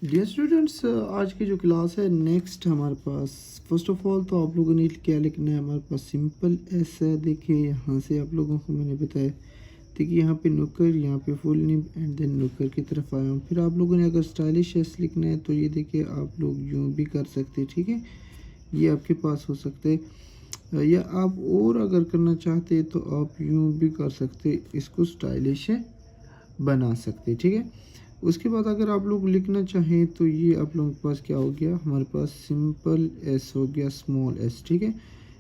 Dear students, आज की जो क्लास है नेक्स्ट हमारे पास फर्स्ट ऑफ ऑल तो आप लोगों ने क्या लिखना है। हमारे पास सिंपल एस है। देखिए यहाँ से आप लोगों को मैंने बताया। देखिए यहाँ पे नुक्कर, यहाँ पे फुल निब एंड देन नुक्कर की तरफ आया हूँ। फिर आप लोगों ने अगर स्टाइलिश एस लिखना है तो ये देखिए आप लोग यूँ भी कर सकते हैं, ठीक है। ये आपके पास हो सकते हैं, या आप और अगर करना चाहते हैं तो आप यूँ भी कर सकते, इसको स्टाइलिश बना सकते, ठीक है। उसके बाद अगर आप लोग लिखना चाहें तो ये आप लोगों के पास क्या हो गया, हमारे पास सिंपल एस हो गया, स्मॉल एस, ठीक है।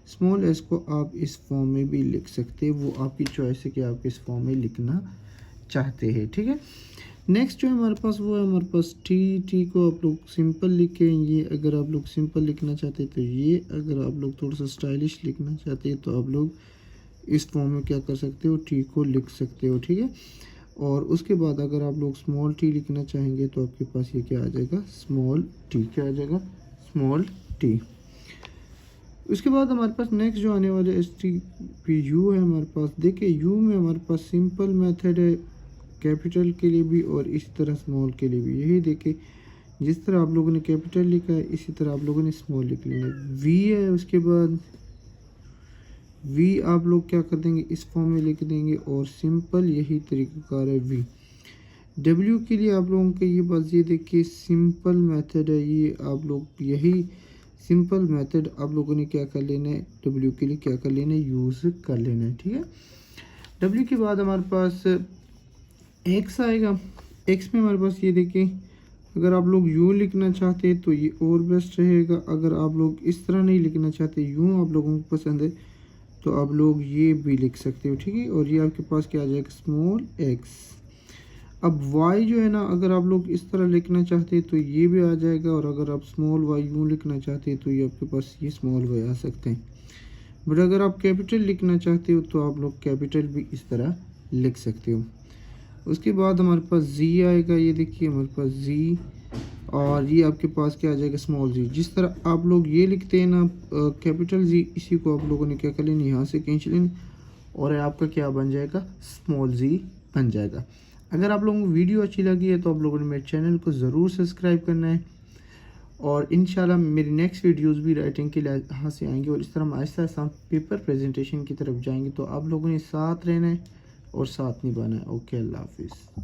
स्मॉल एस को आप इस फॉर्म में भी लिख सकते हैं, वो आपकी चॉइस है कि आप इस फॉर्म में लिखना चाहते हैं, ठीक है। नेक्स्ट जो है हमारे पास वो है हमारे पास टी। टी को आप लोग सिंपल लिखें। ये अगर आप लोग सिंपल लिखना चाहते हैं तो ये, अगर आप लोग थोड़ा सा स्टाइलिश लिखना चाहते हैं तो आप लोग इस फॉर्म में क्या कर सकते हो, टी को लिख सकते हो, ठीक है। और उसके बाद अगर आप लोग स्मॉल टी लिखना चाहेंगे तो आपके पास ये क्या आ जाएगा, स्मॉल टी, क्या आ जाएगा, स्मॉल टी। उसके बाद हमारे पास नेक्स्ट जो आने वाले एस टी पी यू है हमारे पास। देखिए यू में हमारे पास सिंपल मेथड है कैपिटल के लिए भी और इसी तरह स्मॉल के लिए भी। यही देखिए जिस तरह आप लोगों ने कैपिटल लिखा है इसी तरह आप लोगों ने स्मॉल लिख लेना है। वी है, उसके बाद वी आप लोग क्या कर देंगे, इस फॉर्म में लिख देंगे और सिंपल यही तरीक़ाकार है वी। डब्ल्यू के लिए आप लोगों के ये बस ये देखिए सिंपल मेथड है, ये आप लोग यही सिंपल मेथड आप लोगों ने क्या कर लेना है, डब्ल्यू के लिए क्या कर लेना है, यूज़ कर लेना है, ठीक है। डब्ल्यू के बाद हमारे पास एक्स आएगा। एक्स में हमारे पास ये देखिए अगर आप लोग यूँ लिखना चाहते हैं तो ये और बेस्ट रहेगा। अगर आप लोग इस तरह नहीं लिखना चाहते, यूँ आप लोगों को पसंद है तो आप लोग ये भी लिख सकते हो, ठीक है। और ये आपके पास क्या आ जाएगा, स्मॉल एक्स। अब वाई जो है ना, अगर आप लोग इस तरह लिखना चाहते हैं तो ये भी आ जाएगा, और अगर आप स्मॉल वाई यूँ लिखना चाहते हैं तो ये आपके पास ये स्मॉल वाई आ सकते हैं। बट अगर आप कैपिटल लिखना चाहते हो तो आप लोग कैपिटल भी इस तरह लिख सकते हो। उसके बाद हमारे पास जी आएगा। ये देखिए हमारे पास जी, और ये आपके पास क्या आ जाएगा, स्मॉल जी। जिस तरह आप लोग ये लिखते हैं ना कैपिटल जी, इसी को आप लोगों ने क्या कर लेना, यहाँ से खींच लेना और आपका क्या बन जाएगा, स्मॉल जी बन जाएगा। अगर आप लोगों को वीडियो अच्छी लगी है तो आप लोगों ने मेरे चैनल को ज़रूर सब्सक्राइब करना है, और इंशाल्लाह मेरी नेक्स्ट वीडियोस भी राइटिंग के लिहाज से आएंगे, और इस तरह हम आहिस्ता आहिस्ता पेपर प्रेजेंटेशन की तरफ जाएंगे। तो आप लोगों ने साथ रहना है और साथ निभाना है। ओके, अल्लाह हाफिज़।